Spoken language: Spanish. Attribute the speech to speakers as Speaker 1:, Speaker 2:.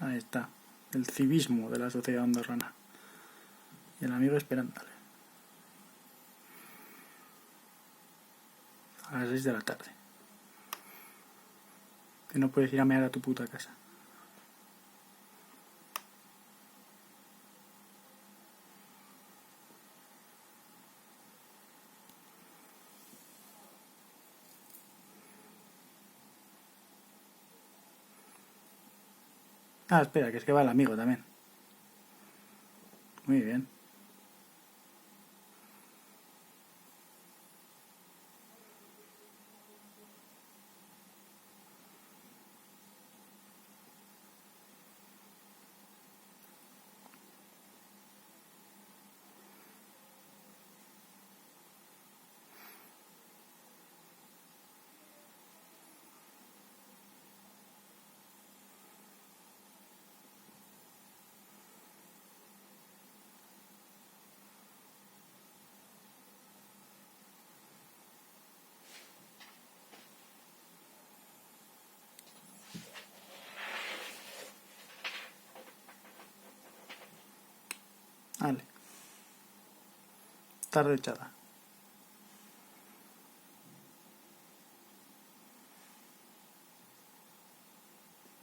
Speaker 1: Ahí está. El civismo de la sociedad andorrana. Y el amigo esperándole. A las 6 de la tarde. Que no puedes ir a mear a tu puta casa. Ah, espera, que es que va el amigo también. Muy bien. Vale. Tarde echada.